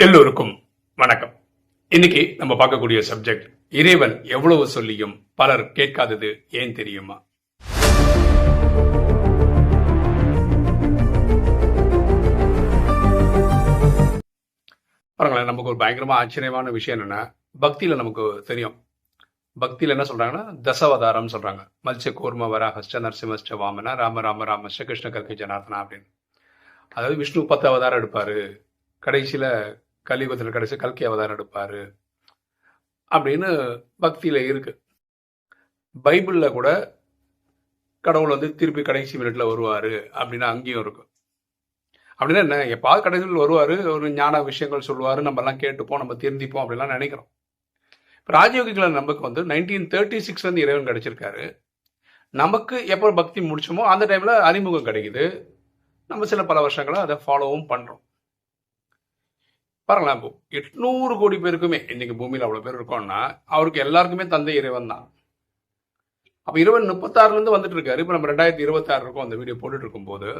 எல்லோருக்கும் வணக்கம். இன்னைக்கு நம்ம பார்க்கக்கூடிய சப்ஜெக்ட், இறைவன் எவ்வளவு சொல்லியும் பலர் கேட்காதது ஏன் தெரியுமா? பாருங்களேன், நமக்கு ஒரு பயங்கரமா ஆச்சரியமான விஷயம் என்னன்னா, பக்தியில நமக்கு தெரியும். பக்தியில என்ன சொல்றாங்கன்னா, தசவதாரம் சொல்றாங்க. மல்ச கூர்ம வராஹஸ்ட நரசிம்மஸ்ட வாமன ராம ராம ராமஸ்ட கிருஷ்ண கர்க்கை ஜனார்த்தனா அப்படின்னு. அதாவது விஷ்ணு 10 அவதாரம் எடுப்பாரு, கடைசியில கலியுகத்தில் கடைசி கல்கி அவதாரம் எடுப்பாரு அப்படின்னு பக்தியில இருக்கு. பைபிள்ல கூட கடவுள் திருப்பி கடைசி மினிட்ல வருவாரு அப்படின்னு அங்கேயும் இருக்கு. அப்படின்னா என்ன, எப்பாவது கடைசியில் வருவாரு, ஒரு ஞான விஷயங்கள் சொல்லுவாரு, நம்ம எல்லாம் கேட்டுப்போம், நம்ம திருந்திப்போம் அப்படிலாம் நினைக்கிறோம். ராஜயோகிகளை நமக்கு 1936 இறைவன் கிடைச்சிருக்காரு. நமக்கு எப்போ பக்தி முடிச்சோமோ அந்த டைம்ல அறிமுகம் கிடைக்குது. நம்ம சில பல வருஷங்களா அதை ஃபாலோவும் பண்றோம். பாருங்களேன், 800 கோடி பேருக்குமே இன்னைக்கு பூமியில் அவ்வளவு பேர் இருக்கோம்னா அவருக்கு எல்லாருக்குமே தந்தை இறைவன் தான். அப்ப இறைவன் 36ல இருந்து வந்துட்டு இருக்காரு. இப்ப நம்ம 2026 இருக்கோம் அந்த வீடியோ போட்டுட்டு இருக்கும் போது.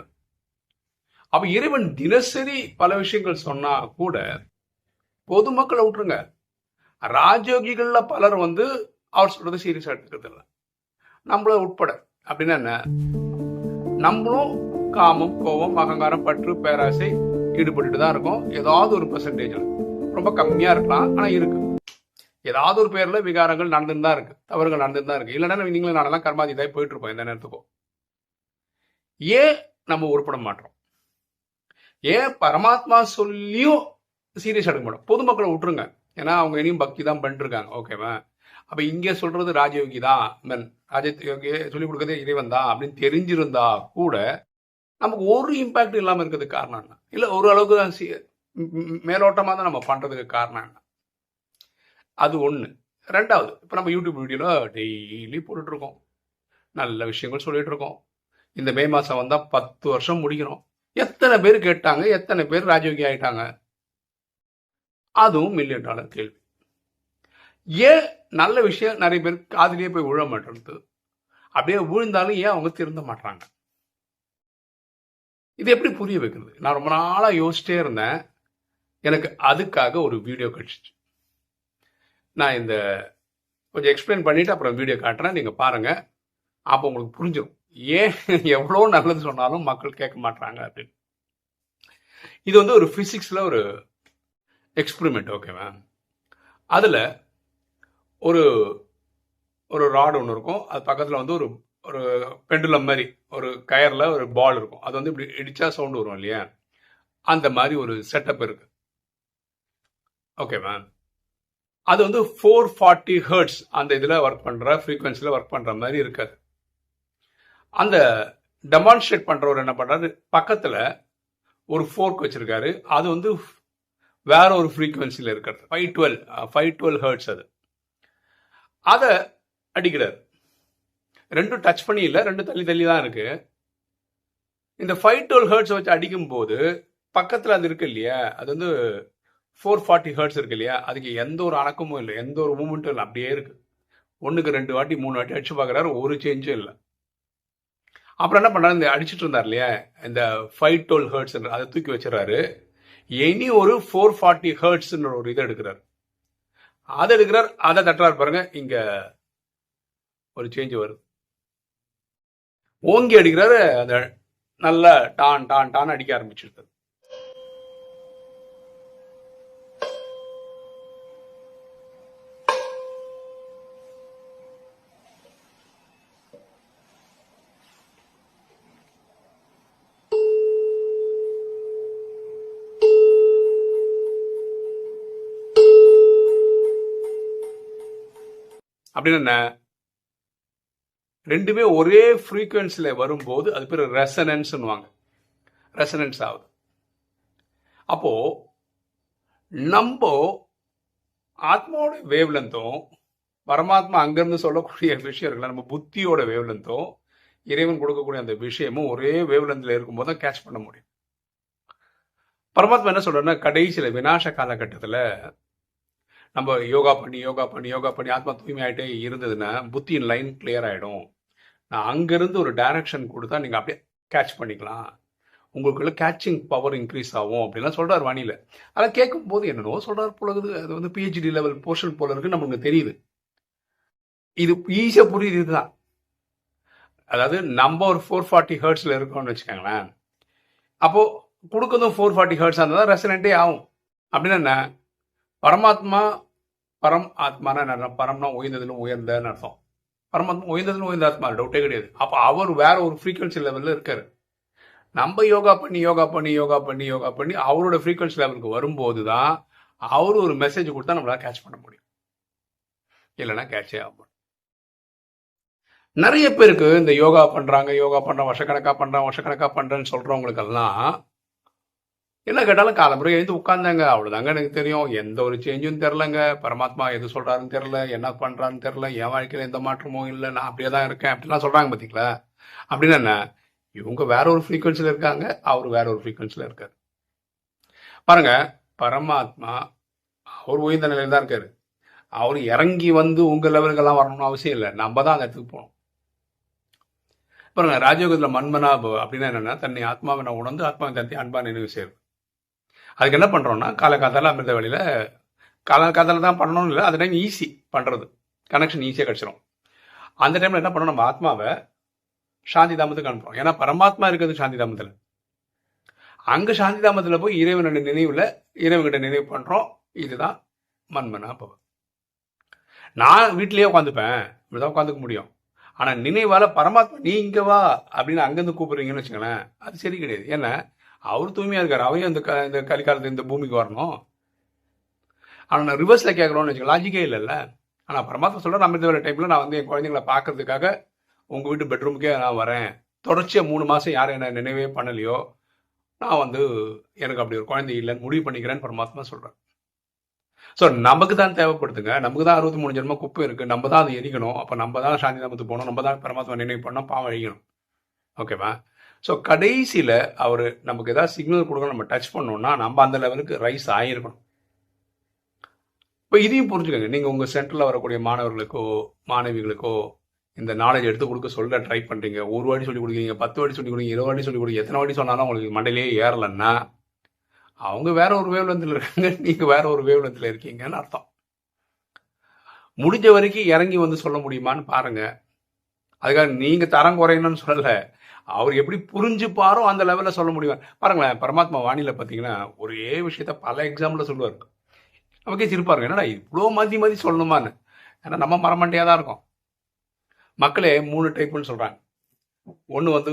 அப்ப இறைவன் தினசரி பல விஷயங்கள் சொன்னா கூட பொதுமக்களை விட்டுருங்க, ராஜயோகிகள்ல பலர் அவர் சொல்றது சீரியஸா எடுத்துக்கிறது இல்லை, நம்மள உட்பட. அப்படின்னா என்ன, நம்மளும் காமம், கோபம், அகங்காரம், பற்று, பேராசை ஈடுபட்டு தான் இருக்கும். ஏதாவது ஒரு பெர்சன்டேஜ்ல, ரொம்ப கம்மியா இருக்கலாம், ஆனா இருக்கு. ஏதாவது ஒரு பேர்ல விகாரங்கள் நடந்துன்னு தான் இருக்கு, தவறுகள் நடந்துன்னு தான் இருக்கு. இல்லைன்னா நீங்களும் நானெல்லாம் கர்மாதிதாய் போயிட்டு இருப்போம் எந்த நேரத்துக்கும். ஏன் நம்ம உருப்பட மாட்டோம்? ஏன் பரமாத்மா சொல்லியும் சீரியஸ் எடுக்க மாட்டோம்? பொதுமக்களை விட்டுருங்க, ஏன்னா அவங்க இனியும் பக்தி தான் பண்ணிட்டு இருக்காங்க, ஓகேவா? அப்ப இங்க சொல்றது ராஜயோகி தான், ராஜயோகி சொல்லிக் கொடுக்கறதே இறைவன் தான் அப்படின்னு தெரிஞ்சிருந்தா கூட நமக்கு ஒரு இம்பாக்ட் இல்லாம இருக்கிறதுக்கு காரணம் என்ன? இல்ல ஒரு அளவுக்கு தான் மேலோட்டமா தான் நம்ம பண்றதுக்கு காரணம் என்ன? அது ஒண்ணு. ரெண்டாவது, இப்ப நம்ம யூடியூப் வீடியோல டெய்லி போட்டுட்டு இருக்கோம், நல்ல விஷயங்கள் சொல்லிட்டு இருக்கோம். இந்த மே மாசம் வந்தா 10 வருஷம் முடிக்கிறோம். எத்தனை பேர் கேட்டாங்க, எத்தனை பேர் ராஜயோகி ஆயிட்டாங்க? அதுவும் $1,000,000 கேள்வி. ஏன் நல்ல விஷயம் நிறைய பேர் காதிலேயே போய் விழ மாட்டேங்குது? அப்படியே விழுந்தாலும் ஏன் அவங்க திருந்த மாட்டாங்க? இது எப்படி புரிய வைக்கிறது? நான் ரொம்ப நாளா யோசிச்சிட்டே இருந்தேன். எனக்கு அதுக்காக ஒரு வீடியோ கிடைச்சிச்சு. நான் இந்த கொஞ்சம் எக்ஸ்பிளைன் பண்ணிட்டு அப்புறம் வீடியோ காட்டுறேன், நீங்க பாருங்க. அப்போ உங்களுக்கு புரிஞ்சிடும் ஏன் எவ்வளோ நல்லது சொன்னாலும் மக்கள் கேட்க மாட்டாங்க அப்படின்னு. இது ஒரு பிசிக்ஸ்ல ஒரு எக்ஸ்பெரிமெண்ட், ஓகேவா? அதுல ஒரு ஒரு ராடு ஒன்று இருக்கும், அது பக்கத்துல ஒரு ஒரு பெண்டுலம் மாதிரி ஒரு கயர்ல ஒரு பால் இருக்கும். அது இப்படி இடிச்சா சவுண்ட் வரும் இல்லையா, அந்த மாதிரி ஒரு செட்டப் இருக்கு, ஓகேவா? அது 440 ஹெர்ட்ஸ் அந்த இதுல ஒர்க் பண்ற ஃப்ரீக்வன்சில ஒர்க் பண்ற மாதிரி இருக்காது. அந்த டெமான்ஸ்ட்ரேட் பண்றவர் என்ன பண்றாரு, பக்கத்துல ஒரு ஃபோர்க் வச்சிருக்காரு. அது வேற ஒரு ஃப்ரீக்வன்சில இருக்கிறது, 512 ஹெர்ட்ஸ். அதை அடிக்கிறார். ரெண்டும் டச் பண்ணி இல்லை, ரெண்டும் தள்ளி தள்ளி தான் இருக்கு. இந்த 512 ஹெர்ட்ஸ் வச்சு அடிக்கும் போது பக்கத்துல அது இருக்கு இல்லையா, அது 440 ஹெர்ட்ஸ் இருக்கு இல்லையா, அதுக்கு எந்த ஒரு அணக்கமும் இல்லை, எந்த ஒரு மூமெண்ட்டும் இல்லை, அப்படியே இருக்கு. 1க்கு 2 வாட்டி 3 வாட்டி அடிச்சு பார்க்குறாரு, ஒரு சேஞ்சும் இல்லை. அப்புறம் என்ன பண்றாரு, இந்த அடிச்சுட்டு இருந்தார் இல்லையா இந்த 512 ஹெர்ட்ஸ், அதை தூக்கி வச்சிடறாரு. இனி ஒரு 440 ஹெர்ட்ஸ் ஒரு இதை எடுக்கிறார். அதை எடுக்கிறார், அதை தட்டுறாரு. பாருங்க, இங்க ஒரு சேஞ்ச் வருது. ஓங்கி அடிக்கிறாரு, அந்த நல்லா டான் டான் டான் அடிக்க ஆரம்பிச்சிருக்காரு. அப்படின்னு என்ன, ரெண்டுமே ஒரே ஃப்ரீக்வன்சில வரும்போது அது பேர் ரெசனன்ஸ், ரெசனன்ஸ் ஆகுது. அப்போ நம்ம ஆத்மாவோட வேவ்லென்த்தும் பரமாத்மா அங்கிருந்து சொல்லக்கூடிய விஷயம் இருக்குல்ல, நம்ம புத்தியோட வேவ்லென்த்தும் இறைவன் கொடுக்கக்கூடிய அந்த விஷயமும் ஒரே வேவ்லென்த்ல இருக்கும்போது தான் கேட்ச் பண்ண முடியும். பரமாத்மா என்ன சொல்றேன்னா, கடைசியில விநாச காலகட்டத்துல நம்ம யோகா பண்ணி யோகா பண்ணி யோகா பண்ணி ஆத்மா தூய்மையாயிட்டே இருந்ததுன்னா புத்தியின் லைன் கிளியர் ஆயிடும். நான் அங்கிருந்து ஒரு டைரக்ஷன் கொடுத்தா நீங்க அப்படியே கேட்ச் பண்ணிக்கலாம். உங்களுக்குள்ள கேட்சிங் பவர் இன்க்ரீஸ் ஆகும் அப்படின்லாம் சொல்றாரு வாணியில். அதெல்லாம் கேட்கும் போது என்னென்னோ சொல்றாரு போல இருக்குது. அது வந்து பிஹெச்டி லெவல் போர்ஷன் போல இருக்குன்னு நமக்கு தெரியுது. இது ஈஸியாக புரியுது. இதுதான், அதாவது நம்ம ஒரு 440 ஹெர்ட்ஸில் இருக்கோம்னு வச்சுக்கோங்களேன். அப்போது கொடுக்கறதும் 440 ஹெர்ட்ஸ் இருந்தால் தான் ரெசனண்டே ஆகும். அப்படின்னா என்ன? பரமாத்மா பரம் ஆத்மான என்ன? பரம்னா உயர்ந்ததிலும் உயர்ந்தன்னு அர்த்தம். பரமாத்மா உயர்ந்ததிலும் உயர்ந்த ஆத்மா, டவுட்டே கிடையாது. அப்போ அவர் வேற ஒரு ஃப்ரீக்வன்சி லெவலில் இருக்காரு. நம்ம யோகா பண்ணி அவரோட ஃப்ரீக்வன்சி லெவலுக்கு வரும்போது தான் அவரு ஒரு மெசேஜ் கொடுத்தா நம்மளால கேட்ச் பண்ண முடியும். இல்லைன்னா கேட்சே ஆக முடியும். நிறைய பேருக்கு இந்த யோகா பண்றேன் வருஷக்கணக்கா பண்றேன்னு சொல்றவங்களுக்கெல்லாம் என்ன கேட்டாலும் காலம்புரை எழுந்து உட்கார்ந்தாங்க, அவ்வளவுதாங்க எனக்கு தெரியும், எந்த ஒரு சேஞ்சும் தெரிலங்க, பரமாத்மா எது சொல்றாருன்னு தெரில, என்ன பண்றான்னு தெரில, என் வாழ்க்கையில எந்த மாற்றமும் இல்லை, நான் அப்படியே தான் இருக்கேன் அப்படிலாம் சொல்றாங்க பார்த்தீங்களா? அப்படின்னு என்ன, இவங்க வேற ஒரு ஃப்ரீக்வன்சியில் இருக்காங்க, அவர் வேற ஒரு ஃப்ரீக்வன்சியில் இருக்காரு. பாருங்க, பரமாத்மா அவர் உயர்ந்த நிலையில் தான் இருக்காரு. அவர் இறங்கி வந்து உங்க லெவலுக்கெல்லாம் வரணும்னு அவசியம் இல்லை, நம்ம தான் அந்த இடத்துக்கு போகணும். பாருங்க, ராஜயோகத்தில் மன்மனாபு அப்படின்னா என்னன்னா, தன்னை ஆத்மாவை நான் உணர்ந்து ஆத்மாவை தந்தை அன்பா நினைவு செய்யுது. அதுக்கு என்ன பண்றோம்னா, காலகாத்தால அமிர்த வழியில காலகாத்தால தான் பண்ணணும்னு இல்லை, அந்த டைம் ஈஸி பண்றது, கனெக்ஷன் ஈஸியாக கிடைச்சிடும். அந்த டைம்ல என்ன பண்ணணும், நம்ம ஆத்மாவை சாந்தி தாமத்துக்கு அனுப்புறோம். ஏன்னா பரமாத்மா இருக்கிறது சாந்தி தாமத்தில். அங்க சாந்தி தாமத்தில் போய் இறைவனோட நினைவுல இறைவன்கிட்ட நினைவு பண்றோம். இதுதான் மன்மனா பவன். நான் வீட்டிலேயே உட்காந்துப்பேன், இப்படிதான் உட்காந்துக்க முடியும். ஆனா நினைவால பரமாத்மா நீ இங்க வா அப்படின்னு அங்கிருந்து கூப்பிடுறீங்கன்னு வச்சுக்கோங்களேன், அது சரி கிடையாது. ஏன்னா அவர் தூய்மையா இருக்காரு, அவையும் இந்த கலிக்காலத்து இந்த பூமிக்கு வரணும். ஆனா நான் ரிவர்ஸ்ல கேட்கறோம்னு வச்சுக்கோங்க, லாஜிக்கே இல்லைல்ல. ஆனா பரமாத்மா சொல்ற, நம்ம இந்த டைப்ல நான் வந்து என் குழந்தைங்களை பாக்குறதுக்காக உங்க வீட்டு பெட்ரூமுக்கே நான் வரேன், தொடர்ச்சியா 3 மாசம் யாரும் என்ன நினைவே பண்ணலையோ, நான் வந்து எனக்கு அப்படி ஒரு குழந்தை இல்லைன்னு முடிவு பண்ணிக்கிறேன்னு பரமாத்மா சொல்றேன். ஸோ நமக்கு தான் தேவைப்படுதுங்க, நமக்கு தான் 63 ஜென்ம குப்பை இருக்கு, நம்ம தான் அதை எரிக்கணும். அப்போ நம்ம தான் சாந்தி தாமத்துக்கு போகணும், நம்ம தான் பரமாத்மா நினைவு பண்ணோம், பாவம் அழிக்கணும். ஓகேவா? ஸோ கடைசியில் அவர் நமக்கு ஏதாவது சிக்னல் கொடுக்கணும், நம்ம டச் பண்ணோம்னா நம்ம அந்த லெவலுக்கு ரைஸ் ஆகிருக்கணும். இப்போ இதையும் புரிஞ்சுக்கோங்க. நீங்கள் உங்கள் சென்டரில் வரக்கூடிய மாணவர்களுக்கோ மாணவிகளுக்கோ இந்த நாலேஜ் எடுத்து கொடுக்க சொல்ல ட்ரை பண்ணுறீங்க. ஒரு வாட்டி சொல்லி கொடுக்குறீங்க, 10 வாட்டி சொல்லி கொடுங்க, 20 வாட்டி சொல்லி கொடுங்க, எத்தனை வாட்டி சொன்னாலும் உங்களுக்கு மண்டையிலேயே ஏறலைன்னா அவங்க வேற ஒரு வேவ்லென்த்தில் இருக்காங்க, நீங்கள் வேற ஒரு வேவ்லென்த்தில் இருக்கீங்கன்னு அர்த்தம். முடிஞ்ச வரைக்கும் இறங்கி வந்து சொல்ல முடியுமான்னு பாருங்க. அதுக்காக நீங்கள் தரம் குறையணும்னு சொல்லலை, அவர் எப்படி புரிஞ்சுப்பாரோ அந்த லெவலில் சொல்ல முடியும். பாருங்களேன், பரமாத்மா வாணியில் பார்த்தீங்கன்னா ஒரே விஷயத்த பல எக்ஸாம்பிள் சொல்லுவார். நமக்கே சிரிப்பாருங்க, என்னடா இவ்வளோ மதி சொல்லணுமான்னு. ஏன்னா நம்ம மரமண்டையாக தான் இருக்கும். மக்களே 3 டைப்புன்னு சொல்கிறாங்க. ஒன்று வந்து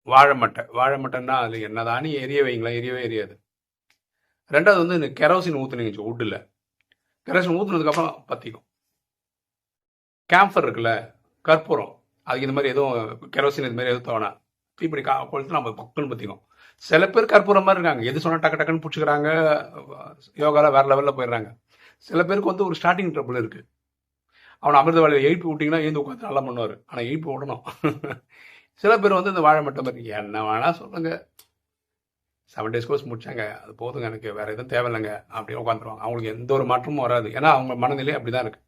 வாழை மட்டைன்னா அது என்னதானே எரிய வைங்களா, எரியவே எரியாது. ரெண்டாவது வந்து இந்த கெரோசின் ஊற்றுனீங்க வுட்டில், கெரோசின் ஊற்றுனதுக்கப்புறம் பற்றிக்கும். கேம்ஃபர் இருக்குல்ல, கற்பூரம், அதுக்கு இந்த மாதிரி எதுவும் கெரோசின் இது மாதிரி எதுவும் தோணா தீப்படி கொளுத்து நம்ம பக்குன்னு பற்றிக்கும். சில பேர் கற்பூரம் மாதிரி இருக்காங்க, எது சொன்னால் டக்குன்னு பிடிச்சிக்கிறாங்க, யோகாவில் வேறு லெவலில் போயிடுறாங்க. சில பேருக்கு வந்து ஒரு ஸ்டார்டிங் ட்ரபிள் இருக்குது. அவனை அமிர்த வேலையை எழுப்பி விட்டிங்கன்னா எழுந்து உட்காந்து நல்லா பண்ணுவார், ஆனால் எழுப்பி விடணும். சில பேர் வந்து இந்த வாழை மட்டை மாதிரி என்ன வேணா சொல்லுங்க, 7 days கோர்ஸ் முடிச்சாங்க, அது போதுங்க, எனக்கு வேறு எதுவும் தேவையில்லைங்க அப்படின்னு உட்காந்துருவாங்க. அவங்களுக்கு எந்த ஒரு மாற்றமும் வராது, ஏன்னா அவங்க மனநிலை அப்படி தான் இருக்கு.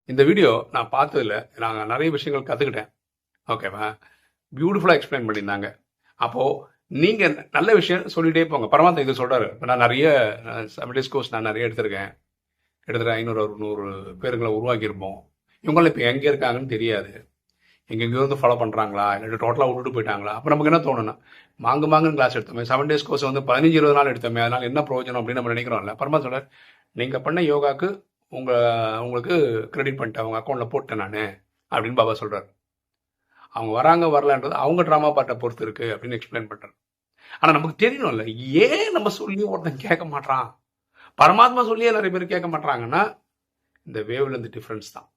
இந்த வீடியோ நான் பார்த்ததில் நாங்கள் நிறைய விஷயங்கள் கற்றுக்கிட்டேன். ஓகேவா? பியூட்டிஃபுல்லாக எக்ஸ்பிளைன் பண்ணியிருந்தாங்க. அப்போது நீங்கள் நல்ல விஷயம் சொல்லிகிட்டே போங்க. பரமாத்மா இது சொல்கிறாரு. இப்போ நான் நிறைய 7 days கோர்ஸ் நான் நிறைய எடுத்திருக்கேன், கிட்டத்தட்ட 500-600 பேருங்களை உருவாக்கியிருப்போம். இவங்களாம் இப்போ எங்கே இருக்காங்கன்னு தெரியாது, எங்கெங்கேயோ வந்து ஃபாலோ பண்ணுறாங்களா இல்லை டோட்டலாக விட்டுட்டு போயிட்டாங்களா? அப்போ நமக்கு என்ன தோணுன்னா, மாங்குன்னு கிளாஸ் எடுத்தோமே, 7 days கோர்ஸ் வந்து 15-20 நாள் எடுத்தோமே, அதனால் என்ன பிரயோஜனம் அப்படின்னு நம்ம நினைக்கிறோம்ல. பரமா சொல்கிறார், நீங்கள் பண்ண யோகாவுக்கு உங்களுக்கு கிரெடிட் பண்ணிட்டேன், அவங்க அக்கௌண்ட்டில் போட்டேன் நான் அப்படின்னு பாபா சொல்கிறார். அவங்க வராங்க வரலான்றது அவங்க ட்ராமா பாட்டை பொறுத்து இருக்குது அப்படின்னு எக்ஸ்பிளைன் பண்ணுறாரு. ஆனால் நமக்கு தெரியணும்ல, ஏன் நம்ம சொல்லி ஒருத்தன் கேட்க மாட்டான், பரமாத்மா சொல்லியே நிறைய பேர் கேட்க மாட்டாங்கன்னா இந்த வேவ்லேருந்து டிஃப்ரென்ஸ் தான்.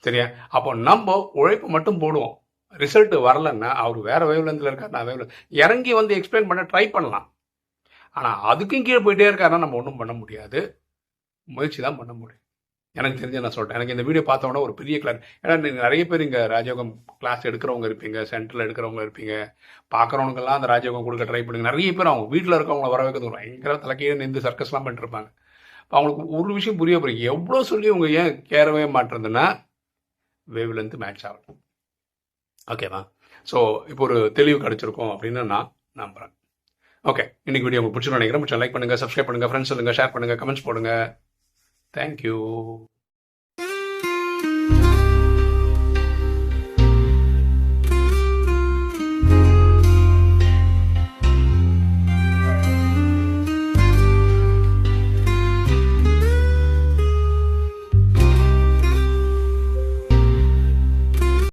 சரியா? அப்போ நம்ம உழைப்பு மட்டும் போடுவோம், ரிசல்ட் வரலன்னா அவர் வேற வேவ்லேருந்துல இருக்கார், நான் வேவ்ல இறங்கி வந்து எக்ஸ்பிளைன் பண்ண ட்ரை பண்ணலாம். ஆனால் அதுக்கும் கீழே போயிட்டே இருக்காருன்னா நம்ம ஒன்றும் பண்ண முடியாது, முயற்சி தான் பண்ண முடியும். எனக்கு தெரிஞ்ச நான் சொல்லிட்டேன். எனக்கு இந்த வீடியோ பார்த்தோன்னா ஒரு பெரிய கிளாஸ். ஏன்னா நீங்கள் நிறைய பேர் இங்கே ராஜயோகம் கிளாஸ் எடுக்கிறவங்க இருப்பீங்க, சென்டரில் எடுக்கிறவங்க இருப்பீங்க, பார்க்குறவங்கெல்லாம் அந்த ராஜயோகம் கொடுக்க ட்ரை பண்ணுங்க. நிறைய பேர் அவங்க வீட்டில் இருக்கவங்கள வர வைக்கிறது பயங்கர தலைக்கீழே நின்று சர்க்கஸ்லாம் பண்ணிட்டுருப்பாங்க. இப்போ அவங்களுக்கு ஒரு விஷயம் புரிய போகிறீங்க, எவ்வளோ சொல்லி அவங்க ஏன் கேரவே மாட்டுறதுன்னா வேவ்லேருந்து மேட்ச் ஆகணும். ஓகேவா? ஸோ இப்போ ஒரு தெளிவு கிடைச்சிருக்கும் அப்படின்னு நான் நம்புகிறேன். ஓகே, இன்னைக்கு வீடியோ உங்களுக்கு பிடிச்சிருன்னு நினைக்கிறேன். லைக் பண்ணுங்கள், சப்ஸ்கிரைப் பண்ணுங்கள், ஃப்ரெண்ட்ஸ் சொல்லுங்கள், ஷேர் பண்ணுங்கள், கமெண்ட்ஸ் போடுங்க. தேங்க்யூ.